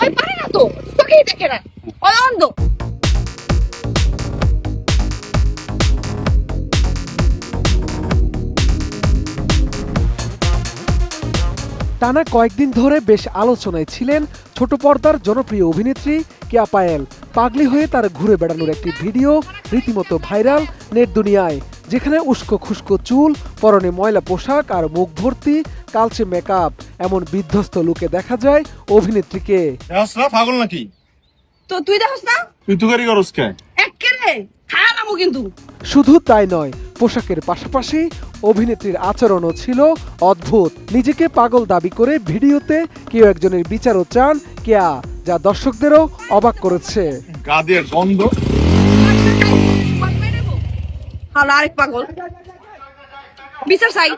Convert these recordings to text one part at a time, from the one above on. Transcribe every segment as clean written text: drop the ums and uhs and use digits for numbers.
ওই পারে না তো, চোখেই দেখে না, ওই অন্ধ। টানা কয়েকদিন ধরে বেশ আলোচনায় ছিলেন ছোট পর্দার জনপ্রিয় অভিনেত্রী কেয়া পায়েল। পাগলি হয়ে তার ঘুরে বেড়ানোর একটি ভিডিও রীতিমতো ভাইরাল নেট দুনিয়ায়, যেখানে উস্কো খুস্কো চুল, পরনে ময়লা পোশাক আর মুখ ভর্তি কালচে মেকআপ, এমন বিধ্বস্ত লুকে দেখা যায় অভিনেত্রীকে। পাগল নাকি? তো তুই দেখছ না, তুই তুকারি করস কে? এক্কেরে খায় নামু কিন্তু। শুধু তাই নয়, পোশাকের পাশাপাশি অভিনেত্রীর আচরণও ছিল অদ্ভুত। নিজেকে পাগল দাবি করে ভিডিওতে কেউ একজনের বিচারও চান কেয়া, যা দর্শকদেরও অবাক করেছে। গা দিয়ে গন্ধ। আর আরেক পাগল বিচার চাই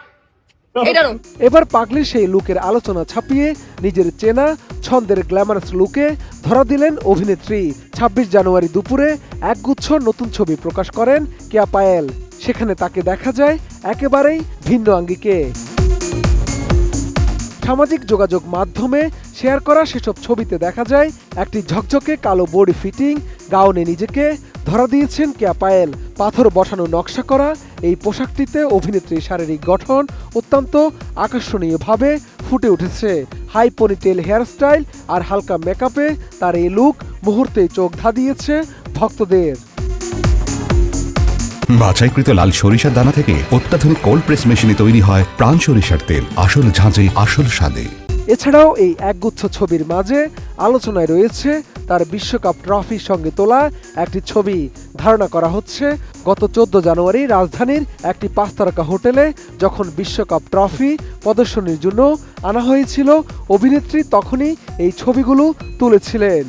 এটারও। এবার পাগলির সেই লুকের আলোচনা ছাপিয়ে নিজের চেনা ছন্দের গ্ল্যামারাস লুকে ধরা দিলেন অভিনেত্রী। ২৬ জানুয়ারি দুপুরে একগুচ্ছ নতুন ছবি প্রকাশ করেন কেয়া পায়েল। সেখানে তাকে দেখা যায় একেবারেই ভিন্ন আঙ্গিকে। সামাজিক যোগাযোগ মাধ্যমে শেয়ার করা সেসব ছবিতে দেখা যায় একটি ঝকঝকে কালো বডি ফিটিং গাউনে নিজেকে ধরা দিয়েছেন কেয়া পায়েল। পাথর বসানো নকশা করা এই পোশাকটিতে অভিনেত্রীর শারীরিক গঠন অত্যন্ত আকর্ষণীয়ভাবে ফুটে উঠেছে। হাই পনিটেল হেয়ারস্টাইল আর হালকা মেকআপে তার এই লুক মুহূর্তেই চোখ ধাঁধিয়েছে ভক্তদের। বাছাইকৃত লাল সরিষার দানা থেকে অত্যাধুনিক কোল্ড প্রেস মেশিনে তৈরি হয় প্রাণ সরিষার তেল, আসল ঝাঁঝে আসল স্বাদে। এছাড়াও এই একগুচ্ছ ছবির মাঝে আলোচনায় রয়েছে তার বিশ্বকাপ ট্রফির সঙ্গে তোলা একটি ছবি। ধারণা করা হচ্ছে গত ১৪ জানুয়ারি রাজধানীর একটি ৫ তারকা হোটেলে যখন বিশ্বকাপ ট্রফি প্রদর্শনীর জন্য আনা হয়েছিল, অভিনেত্রী তখনই এই ছবিগুলো তুলেছিলেন।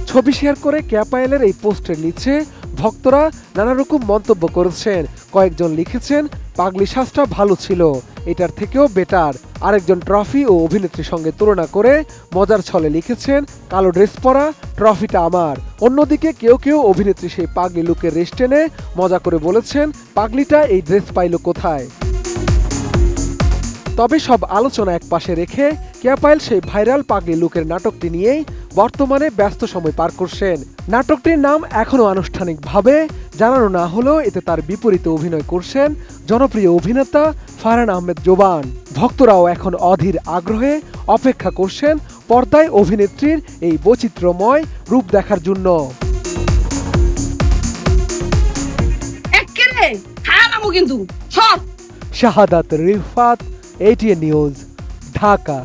ছবি শেয়ার করে কেয়া পায়েলের এই পোস্টের নিচে ভক্তরা নানা রকম মন্তব্য করেছেন। কয়েকজন লিখেছেন পাগলি সাজটা ভালো ছিল, এটার থেকেও বেটার। আরেকজন ট্রফি ও অভিনেত্রীর সঙ্গে তুলনা করে মজার ছলে লিখেছেন কালো ড্রেস পরা ট্রফিটা আমার। অন্যদিকে কেউ কেউ অভিনেত্রী সেই পাগলি লুকের রেশ টেনে মজা করে বলেছেন পাগলিটা এই ড্রেস পাইল কোথায়। তবে সব আলোচনা এক পাশে রেখে কেয়া পায়েল সেই ভাইরাল পাগলি লুকের নাটকটি নিয়েই বর্তমানে ব্যস্ত সময় পার করছেন। নাটকটির নাম এখনও আনুষ্ঠানিকভাবে জানানো না হলেও এতে তার বিপরীতে অভিনয় করছেন জনপ্রিয় অভিনেতা ফারহান আহমেদ জোবান। ভক্তরাও এখন অধীর আগ্রহে অপেক্ষা করছেন পর্দায় অভিনেত্রীর এই বৈচিত্র্যময় রূপ দেখার জন্য। এক্কেরে খায় নামু কিন্তু সব। শাহাদাত রিফাত, ATN নিউজ, ঢাকা।